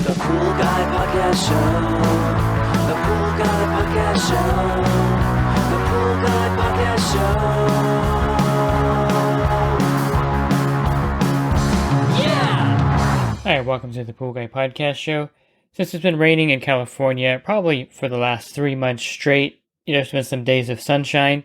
The Pool Guy Podcast Show. The Pool Guy Podcast Show. The Pool Guy Podcast Show. Yeah! Hi, welcome to the Pool Guy Podcast Show. Since it's been raining in California, probably for the last 3 months straight, there's been some days of sunshine.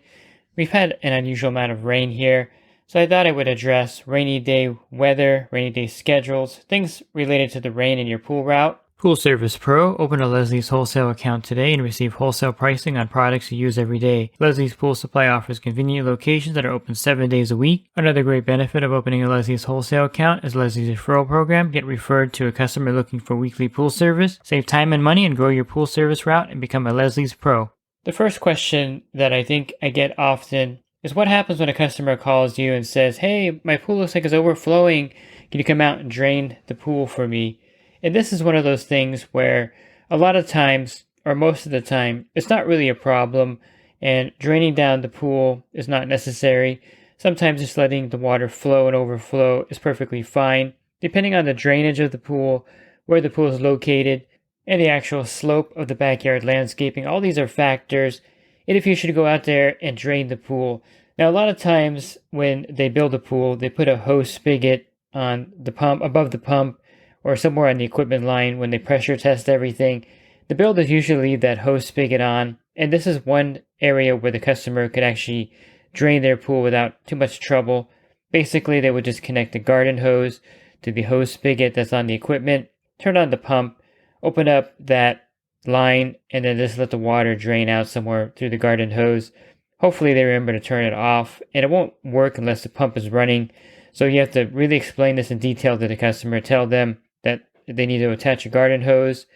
We've had an unusual amount of rain here, so I thought I would address rainy day weather, rainy day schedules, things related to the rain in your pool route. Pool Service Pro, open a Leslie's wholesale account today and receive wholesale pricing on products you use every day. Leslie's Pool Supply offers convenient locations that are open 7 days a week. Another great benefit of opening a Leslie's wholesale account is Leslie's referral program. Get referred to a customer looking for weekly pool service. Save time and money and grow your pool service route and become a Leslie's Pro. The first question that I think I get often is what happens when a customer calls you and says, "Hey, my pool looks like it's overflowing. Can you come out and drain the pool for me?" And this is one of those things where a lot of times, or most of the time, it's not really a problem, and draining down the pool is not necessary. Sometimes just letting the water flow and overflow is perfectly fine, depending on the drainage of the pool, where the pool is located, and the actual slope of the backyard landscaping. All these are factors, and if you should go out there and drain the pool. Now, a lot of times when they build a pool, they put a hose spigot on the pump, above the pump, or somewhere on the equipment line when they pressure test everything. The builders usually leave that hose spigot on, and this is one area where the customer could actually drain their pool without too much trouble. Basically, they would just connect the garden hose to the hose spigot that's on the equipment, turn on the pump, open up that line, and then just let the water drain out somewhere through the garden hose. Hopefully they remember to turn it off, and it won't work unless the pump is running. So you have to really explain this in detail to the customer. Tell them that they need to attach a garden hose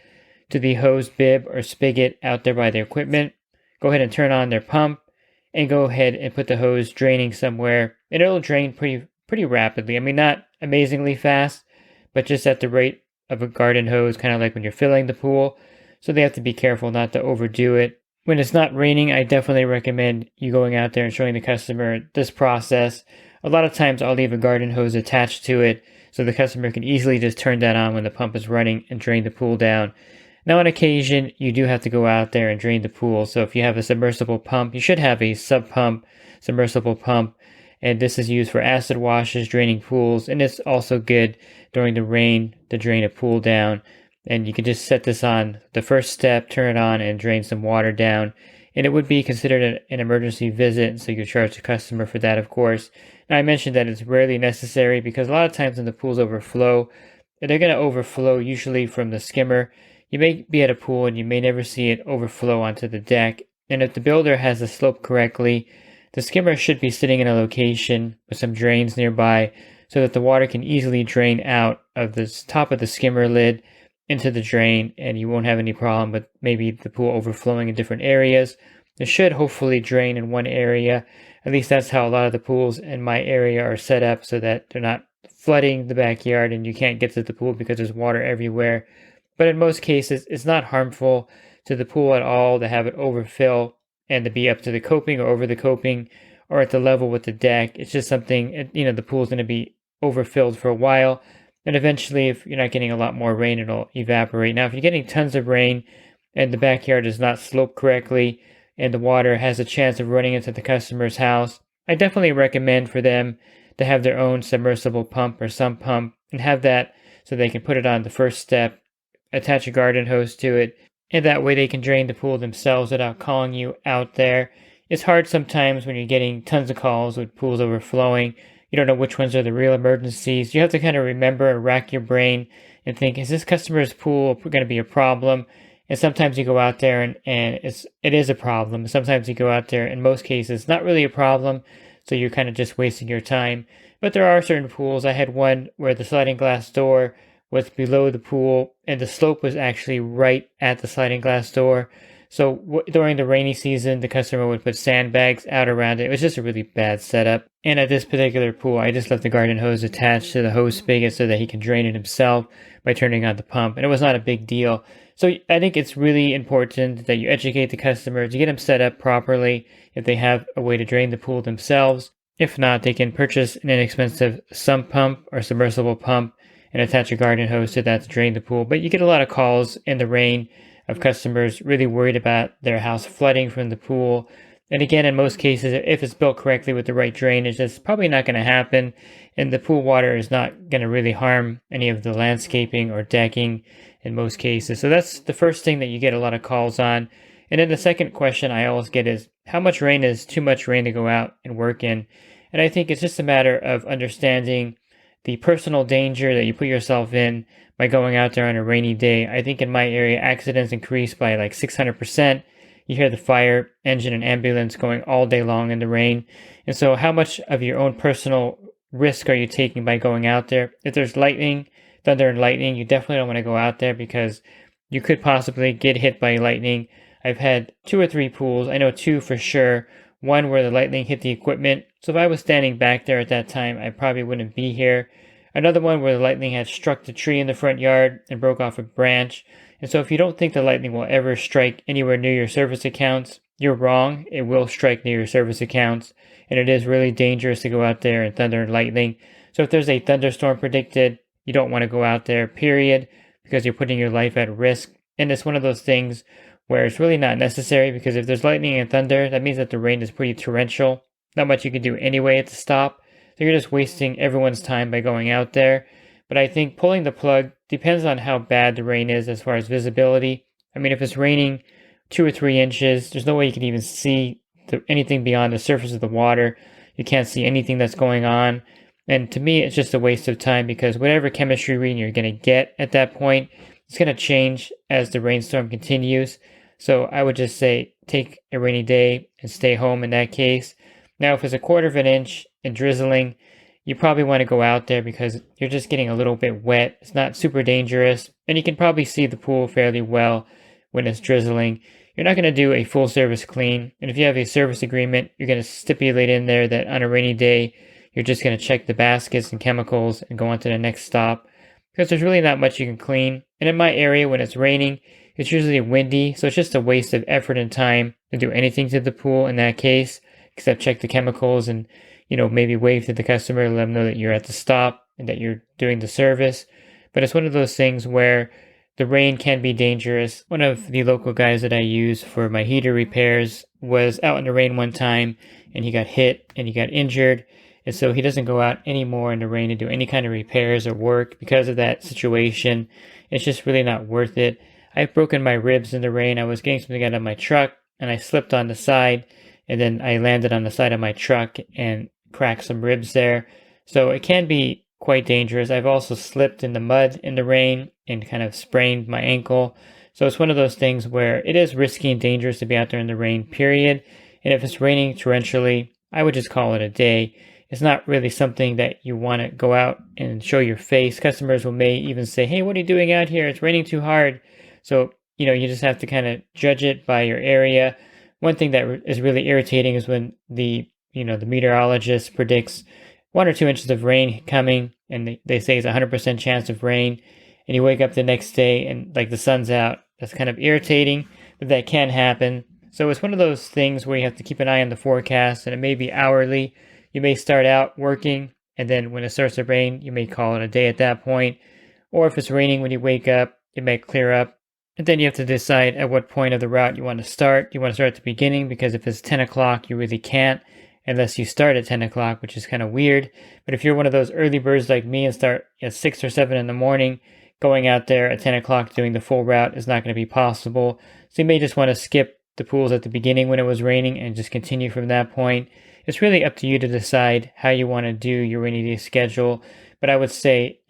to the hose bib or spigot out there by their equipment. Go ahead and turn on their pump and go ahead and put the hose draining somewhere. And it'll drain pretty rapidly. I mean, not amazingly fast, but just at the rate of a garden hose, kind of like when you're filling the pool. So they have to be careful not to overdo it. When it's not raining, I definitely recommend you going out there and showing the customer this process. A lot of times I'll leave a garden hose attached to it so the customer can easily just turn that on when the pump is running and drain the pool down. Now, on occasion, you do have to go out there and drain the pool. So if you have a submersible pump, you should have a submersible pump. And this is used for acid washes, draining pools. And it's also good during the rain to drain a pool down. And you can just set this on the first step, turn it on, and drain some water down. And it would be considered an emergency visit, so you charge the customer for that, of course. Now, I mentioned that it's rarely necessary because a lot of times when the pools overflow, they're going to overflow usually from the skimmer. You may be at a pool and you may never see it overflow onto the deck. And if the builder has the slope correctly, the skimmer should be sitting in a location with some drains nearby so that the water can easily drain out of the top of the skimmer lid into the drain, and you won't have any problem with maybe the pool overflowing in different areas. It should hopefully drain in one area. At least that's how a lot of the pools in my area are set up, so that they're not flooding the backyard and you can't get to the pool because there's water everywhere. But in most cases, it's not harmful to the pool at all to have it overfill and to be up to the coping or over the coping or at the level with the deck. It's just something, the pool's going to be overfilled for a while. And eventually, if you're not getting a lot more rain, it'll evaporate. Now, if you're getting tons of rain and the backyard is not sloped correctly and the water has a chance of running into the customer's house, I definitely recommend for them to have their own submersible pump or sump pump and have that so they can put it on the first step, attach a garden hose to it, and that way they can drain the pool themselves without calling you out there. It's hard sometimes when you're getting tons of calls with pools overflowing. You don't know which ones are the real emergencies. You have to kind of remember and rack your brain and think, is this customer's pool going to be a problem? And sometimes you go out there and it is a problem. Sometimes you go out there, in most cases, not really a problem. So you're kind of just wasting your time. But there are certain pools. I had one where the sliding glass door was below the pool and the slope was actually right at the sliding glass door. So during the rainy season, the customer would put sandbags out around it. It was just a really bad setup. And at this particular pool, I just left the garden hose attached to the hose spigot so that he can drain it himself by turning on the pump. And it was not a big deal. So I think it's really important that you educate the customer to get them set up properly if they have a way to drain the pool themselves. If not, they can purchase an inexpensive sump pump or submersible pump and attach a garden hose to that to drain the pool. But you get a lot of calls in the rain of customers really worried about their house flooding from the pool. And again, in most cases, if it's built correctly with the right drainage, that's probably not going to happen. And the pool water is not going to really harm any of the landscaping or decking in most cases. So that's the first thing that you get a lot of calls on. And then the second question I always get is, how much rain is too much rain to go out and work in? And I think it's just a matter of understanding the personal danger that you put yourself in by going out there on a rainy day. I think in my area, accidents increase by like 600%. You hear the fire engine and ambulance going all day long in the rain. And so how much of your own personal risk are you taking by going out there? If there's lightning, thunder and lightning, you definitely don't want to go out there because you could possibly get hit by lightning. I've had 2 or 3 pools. I know 2 for sure. One where the lightning hit the equipment. So if I was standing back there at that time, I probably wouldn't be here. Another one where the lightning had struck the tree in the front yard and broke off a branch. And so if you don't think the lightning will ever strike anywhere near your service accounts, you're wrong. It will strike near your service accounts. And it is really dangerous to go out there and thunder and lightning. So if there's a thunderstorm predicted, you don't want to go out there, period, because you're putting your life at risk. And it's one of those things where it's really not necessary, because if there's lightning and thunder, that means that the rain is pretty torrential. Not much you can do anyway to stop. So you're just wasting everyone's time by going out there. But I think pulling the plug depends on how bad the rain is as far as visibility. I mean, if it's raining 2 or 3 inches, there's no way you can even see anything beyond the surface of the water. You can't see anything that's going on. And to me, it's just a waste of time, because whatever chemistry reading you're going to get at that point, it's going to change as the rainstorm continues. So I would just say take a rainy day and stay home in that case. Now, if it's a 1/4 of an inch and drizzling, you probably want to go out there because you're just getting a little bit wet. It's not super dangerous, and you can probably see the pool fairly well when it's drizzling. You're not going to do a full service clean, and if you have a service agreement, you're going to stipulate in there that on a rainy day, you're just going to check the baskets and chemicals and go on to the next stop, because there's really not much you can clean. And in my area, when it's raining, it's usually windy, so it's just a waste of effort and time to do anything to the pool in that case, except check the chemicals and, maybe wave to the customer, let them know that you're at the stop and that you're doing the service. But it's one of those things where the rain can be dangerous. One of the local guys that I use for my heater repairs was out in the rain one time, and he got hit and he got injured. And so he doesn't go out anymore in the rain to do any kind of repairs or work because of that situation. It's just really not worth it. I've broken my ribs in the rain. I was getting something out of my truck and I slipped on the side, and then I landed on the side of my truck and cracked some ribs there. So it can be quite dangerous. I've also slipped in the mud in the rain and kind of sprained my ankle. So it's one of those things where it is risky and dangerous to be out there in the rain, period. And if it's raining torrentially, I would just call it a day. It's not really something that you want to go out and show your face. Customers may even say, "Hey, what are you doing out here? It's raining too hard." So, you just have to kind of judge it by your area. One thing that is really irritating is when the meteorologist predicts 1 or 2 inches of rain coming, and they say it's a 100% chance of rain, and you wake up the next day and like the sun's out. That's kind of irritating, but that can happen. So it's one of those things where you have to keep an eye on the forecast, and it may be hourly. You may start out working, and then when it starts to rain, you may call it a day at that point. Or if it's raining when you wake up, it may clear up. And then you have to decide at what point of the route you want to start. You want to start at the beginning, because if it's 10 o'clock, you really can't unless you start at 10 o'clock, which is kind of weird. But if you're one of those early birds like me and start at 6 or 7 in the morning, going out there at 10 o'clock doing the full route is not going to be possible. So you may just want to skip the pools at the beginning when it was raining and just continue from that point. It's really up to you to decide how you want to do your rainy day schedule. But I would say,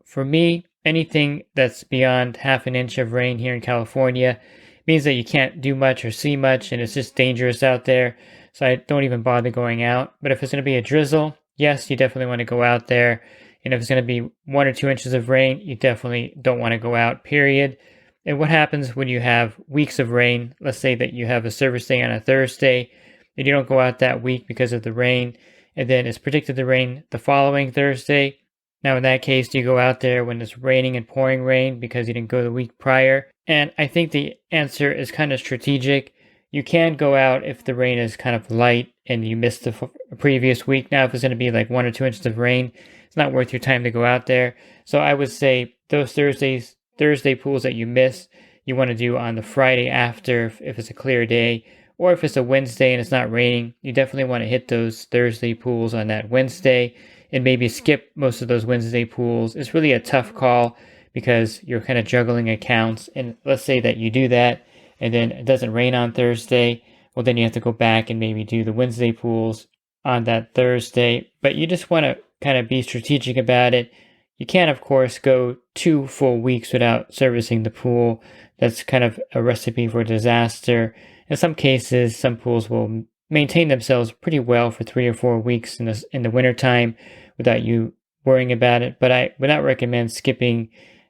for me, anything that's beyond half an inch of rain here in California means that you can't do much or see much, and it's just dangerous out there. So I don't even bother going out. But if it's going to be a drizzle, yes, you definitely want to go out there. And if it's going to be 1 or 2 inches of rain, you definitely don't want to go out, period. And what happens when you have weeks of rain? Let's say that you have a service day on a Thursday, and you don't go out that week because of the rain, and then it's predicted to rain the following Thursday. Now, in that case, do you go out there when it's raining and pouring rain because you didn't go the week prior? And I think the answer is kind of strategic. You can go out if the rain is kind of light and you missed the previous week. Now, if it's going to be like 1 or 2 inches of rain, it's it's not worth your time to go out there. So I would say those Thursday pools that you miss, you want to do on the Friday after if it's a clear day, or if it's a Wednesday and it's not raining, you definitely want to hit those Thursday pools on that Wednesday and maybe skip most of those Wednesday pools. It's really a tough call because you're kind of juggling accounts. And let's say that you do that and then it doesn't rain on Thursday. Well, then you have to go back and maybe do the Wednesday pools on that Thursday. But you just want to kind of be strategic about it. You can't, of course, go 2 full weeks without servicing the pool. That's kind of a recipe for disaster. In some cases, some pools will maintain themselves pretty well for 3 or 4 weeks in the wintertime without you worrying about it. But I would not recommend skipping,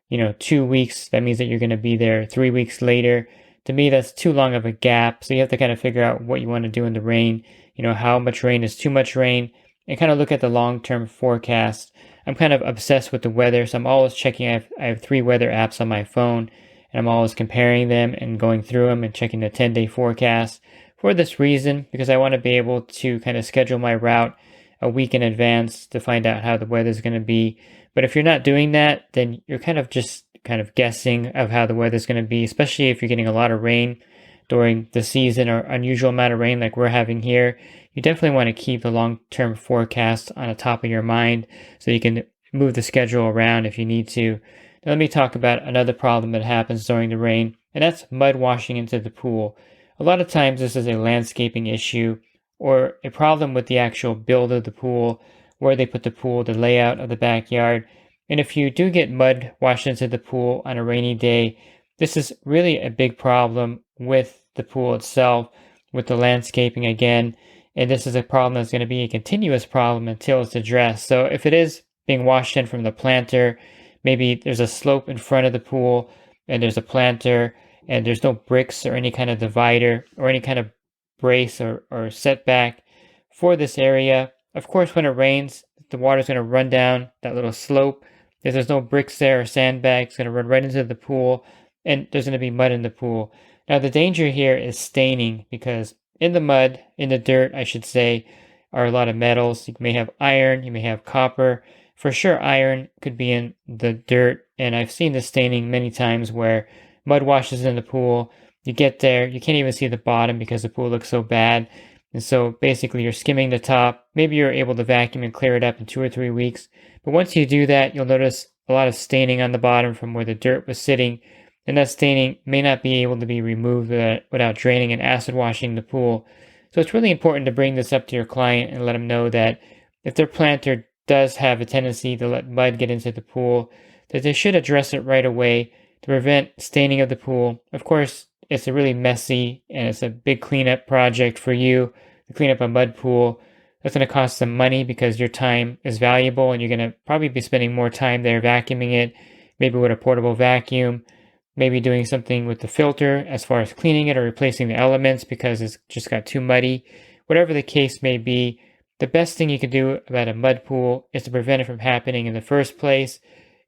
2 weeks. That means that you're going to be there 3 weeks later. To me, that's too long of a gap. So you have to kind of figure out what you want to do in the rain. How much rain is too much rain, and kind of look at the long-term forecast. I'm kind of obsessed with the weather, so I'm always checking. I have 3 weather apps on my phone, and I'm always comparing them and going through them and checking the 10-day forecast for this reason, because I want to be able to kind of schedule my route a week in advance to find out how the weather is going to be. But if you're not doing that, then you're kind of guessing of how the weather is going to be, especially if you're getting a lot of rain during the season or unusual amount of rain like we're having here. You definitely want to keep the long-term forecast on the top of your mind so you can move the schedule around if you need to. Now, let me talk about another problem that happens during the rain, and that's mud washing into the pool. A lot of times this is a landscaping issue or a problem with the actual build of the pool, where they put the pool, the layout of the backyard. And if you do get mud washed into the pool on a rainy day, this is really a big problem with the pool itself, with the landscaping again. And this is a problem that's going to be a continuous problem until it's addressed. So if it is being washed in from the planter, maybe there's a slope in front of the pool and there's a planter and there's no bricks or any kind of divider or any kind of brace or setback for this area. Of course, when it rains, the water's going to run down that little slope. If there's no bricks there or sandbags, it's going to run right into the pool, and there's going to be mud in the pool. Now, the danger here is staining, because in the mud, in the dirt, I should say, are a lot of metals. You may have iron, you may have copper. For sure, iron could be in the dirt, and I've seen the staining many times where mud washes in the pool. You get there, you can't even see the bottom because the pool looks so bad. And so basically you're skimming the top. Maybe you're able to vacuum and clear it up in 2 or 3 weeks. But once you do that, you'll notice a lot of staining on the bottom from where the dirt was sitting. And that staining may not be able to be removed without draining and acid washing the pool. So it's really important to bring this up to your client and let them know that if their planter does have a tendency to let mud get into the pool, that they should address it right away to prevent staining of the pool. Of course, it's a really messy and it's a big cleanup project for you to clean up a mud pool. That's going to cost some money because your time is valuable and you're going to probably be spending more time there vacuuming it, maybe with a portable vacuum, maybe doing something with the filter as far as cleaning it or replacing the elements because it's just got too muddy. Whatever the case may be, the best thing you can do about a mud pool is to prevent it from happening in the first place.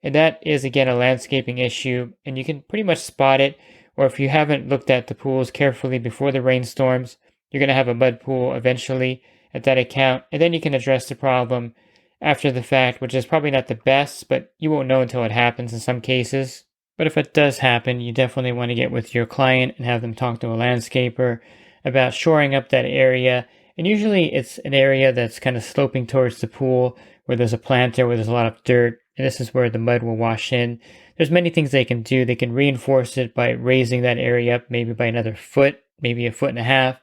And that is, again, a landscaping issue, and you can pretty much spot it. Or if you haven't looked at the pools carefully before the rainstorms, you're going to have a mud pool eventually at that account. And then you can address the problem after the fact, which is probably not the best, but you won't know until it happens in some cases. But if it does happen, you definitely want to get with your client and have them talk to a landscaper about shoring up that area. And usually it's an area that's kind of sloping towards the pool where there's a planter, where there's a lot of dirt. And this is where the mud will wash in. There's many things they can do. They can reinforce it by raising that area up, maybe by another foot, maybe a foot and a half,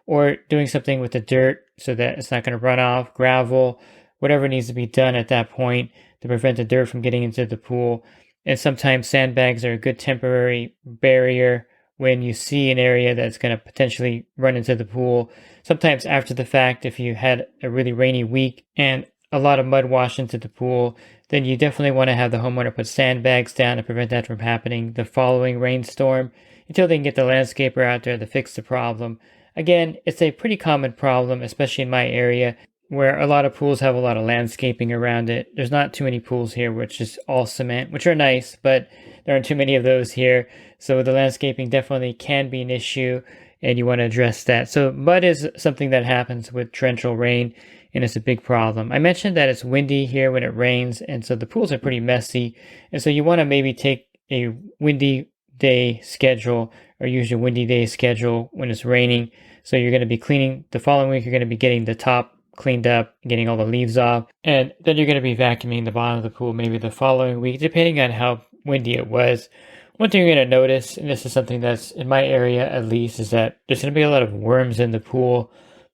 or doing something with the dirt so that it's not going to run off, gravel, whatever needs to be done at that point to prevent the dirt from getting into the pool. And sometimes sandbags are a good temporary barrier when you see an area that's going to potentially run into the pool. Sometimes after the fact, if you had a really rainy week and a lot of mud washed into the pool, then you definitely want to have the homeowner put sandbags down to prevent that from happening the following rainstorm until they can get the landscaper out there to fix the problem. Again, it's a pretty common problem, especially in my area, where a lot of pools have a lot of landscaping around it. There's not too many pools here which is all cement, which are nice, but there aren't too many of those here. So the landscaping definitely can be an issue, and you want to address that. So mud is something that happens with torrential rain. and it's a big problem. I mentioned that it's windy here when it rains, and so the pools are pretty messy, and so you want to maybe take a windy day schedule or use your windy day schedule when it's raining. So you're going to be cleaning the following week, you're going to be getting the top cleaned up, getting all the leaves off, and then you're going to be vacuuming the bottom of the pool maybe the following week, depending on how windy it was. One thing you're going to notice, and this is something that's in my area at least, is that there's going to be a lot of worms in the pool.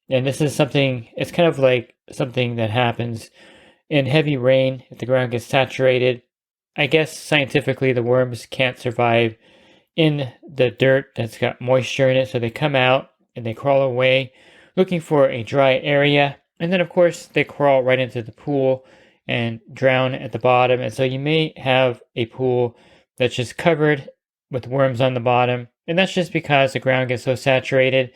And this is something, it's kind of like something that happens in heavy rain if the ground gets saturated. I guess scientifically the worms can't survive in the dirt that's got moisture in it, so they come out and they crawl away looking for a dry area. And then, of course, they crawl right into the pool and drown at the bottom. And so you may have a pool that's just covered with worms on the bottom. And that's just because the ground gets so saturated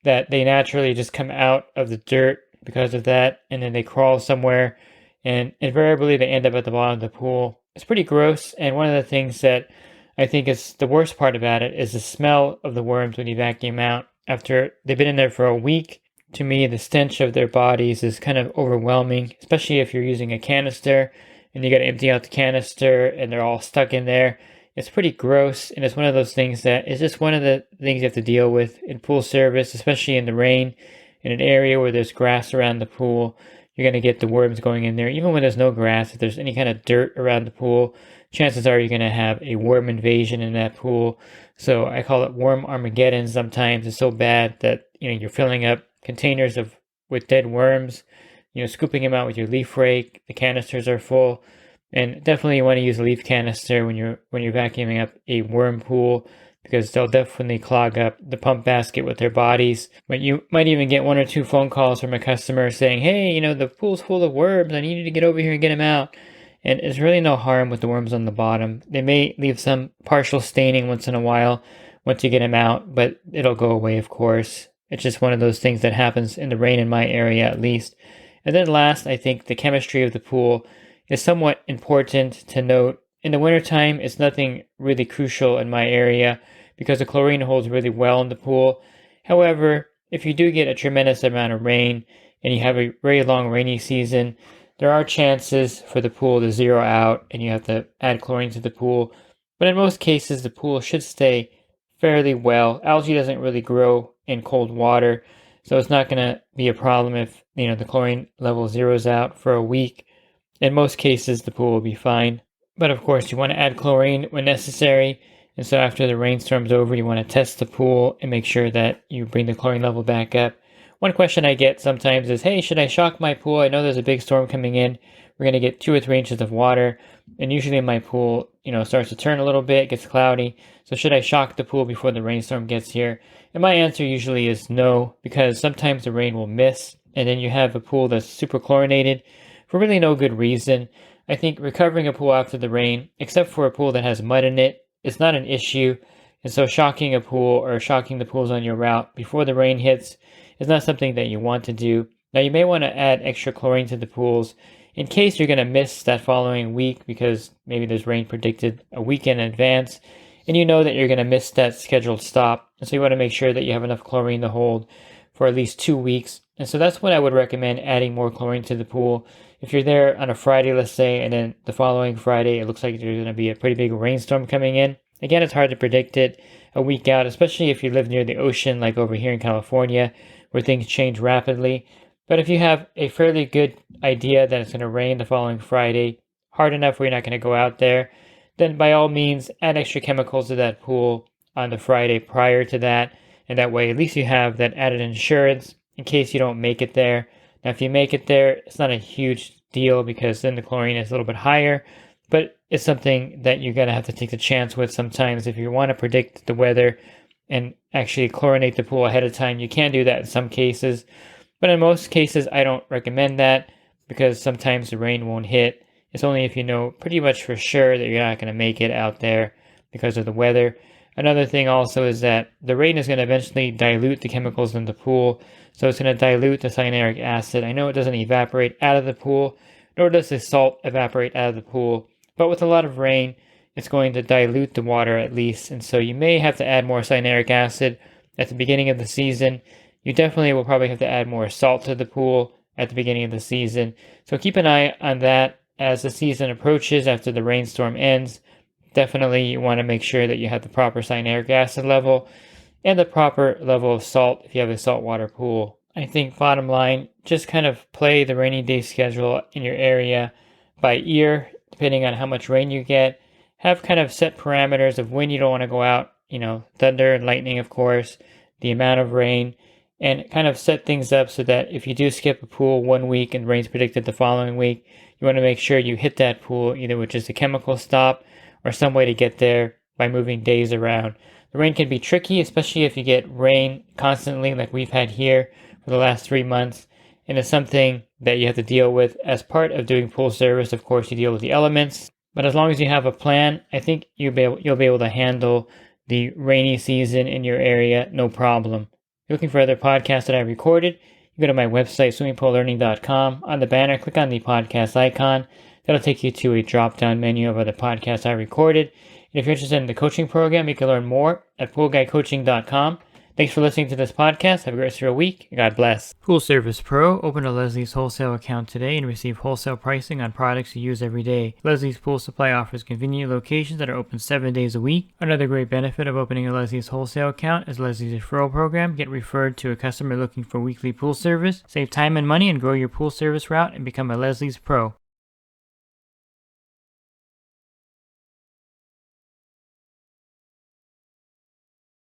that they naturally just come out of the dirt because of that. And then they crawl somewhere. And invariably, they end up at the bottom of the pool. It's pretty gross. And one of the things that I think is the worst part about it is the smell of the worms when you vacuum out after they've been in there for a week. To me, the stench of their bodies is kind of overwhelming, especially if you're using a canister and you got to empty out the canister and they're all stuck in there. It's pretty gross, and it's one of those things that is just one of the things you have to deal with in pool service, especially in the rain, in an area where there's grass around the pool. You're going to get the worms going in there. Even when there's no grass, if there's any kind of dirt around the pool, chances are you're going to have a worm invasion in that pool. So I call it worm Armageddon sometimes. It's so bad that you're filling up containers with dead worms, scooping them out with your leaf rake. The canisters are full, and definitely you want to use a leaf canister when you're vacuuming up a worm pool, because they'll definitely clog up the pump basket with their bodies. But you might even get 1 or 2 phone calls from a customer saying, hey, the pool's full of worms, I need you to get over here and get them out. And there's really no harm with the worms on the bottom. They may leave some partial staining once in a while once you get them out, but it'll go away, of course. It's just one of those things that happens in the rain in my area, at least. And then last, I think the chemistry of the pool is somewhat important to note. In the wintertime, it's nothing really crucial in my area because the chlorine holds really well in the pool. However, if you do get a tremendous amount of rain and you have a very long rainy season, there are chances for the pool to zero out and you have to add chlorine to the pool. But in most cases, the pool should stay fairly well. Algae doesn't really grow in cold water, so it's not going to be a problem if the chlorine level zeroes out for a week. In most cases, the pool will be fine. But of course, you want to add chlorine when necessary. And so after the rainstorm's over, you want to test the pool and make sure that you bring the chlorine level back up. One question I get sometimes is, hey, should I shock my pool? I know there's a big storm coming in. We're going to get 2 or 3 inches of water. And usually my pool, starts to turn a little bit, gets cloudy. So should I shock the pool before the rainstorm gets here? And my answer usually is no, because sometimes the rain will miss. And then you have a pool that's super chlorinated for really no good reason. I think recovering a pool after the rain, except for a pool that has mud in it, is not an issue. And so shocking a pool or shocking the pools on your route before the rain hits is not something that you want to do. Now you may want to add extra chlorine to the pools in case you're going to miss that following week because maybe there's rain predicted a week in advance and you know that you're going to miss that scheduled stop. And so you want to make sure that you have enough chlorine to hold for at least 2 weeks. And so that's when I would recommend adding more chlorine to the pool. If you're there on a Friday, let's say, and then the following Friday, it looks like there's going to be a pretty big rainstorm coming in. Again, it's hard to predict it a week out, especially if you live near the ocean, like over here in California, where things change rapidly. But if you have a fairly good idea that it's going to rain the following Friday, hard enough where you're not going to go out there, then by all means, add extra chemicals to that pool on the Friday prior to that. And that way, at least you have that added insurance in case you don't make it there. Now, if you make it there, it's not a huge deal because then the chlorine is a little bit higher, but it's something that you're going to have to take the chance with sometimes. If you want to predict the weather and actually chlorinate the pool ahead of time, you can do that in some cases. But in most cases, I don't recommend that because sometimes the rain won't hit. It's only if you know pretty much for sure that you're not going to make it out there because of the weather. Another thing also is that the rain is going to eventually dilute the chemicals in the pool. So it's going to dilute the cyanuric acid. I know it doesn't evaporate out of the pool, nor does the salt evaporate out of the pool. But with a lot of rain, it's going to dilute the water at least. And so you may have to add more cyanuric acid at the beginning of the season. You definitely will probably have to add more salt to the pool at the beginning of the season. So keep an eye on that as the season approaches after the rainstorm ends. Definitely you want to make sure that you have the proper cyanuric acid level and the proper level of salt if you have a saltwater pool. I think bottom line, just kind of play the rainy day schedule in your area by ear, depending on how much rain you get. Have kind of set parameters of when you don't want to go out, thunder and lightning, of course, the amount of rain, and kind of set things up so that if you do skip a pool 1 week and rain's predicted the following week, you want to make sure you hit that pool either with just a chemical stop or some way to get there by moving days around. The rain can be tricky, especially if you get rain constantly like we've had here for the last 3 months. And it's something that you have to deal with as part of doing pool service. Of course, you deal with the elements. But as long as you have a plan, I think you'll be able to handle the rainy season in your area, no problem. If you're looking for other podcasts that I recorded, you go to my website, swimmingpoollearning.com. On the banner, click on the podcast icon. That'll take you to a drop-down menu of other podcasts I recorded. And if you're interested in the coaching program, you can learn more at poolguycoaching.com. Thanks for listening to this podcast. Have a great rest of your week. God bless. Pool Service Pro. Open a Leslie's wholesale account today and receive wholesale pricing on products you use every day. Leslie's Pool Supply offers convenient locations that are open 7 days a week. Another great benefit of opening a Leslie's wholesale account is Leslie's referral program. Get referred to a customer looking for weekly pool service. Save time and money and grow your pool service route and become a Leslie's Pro.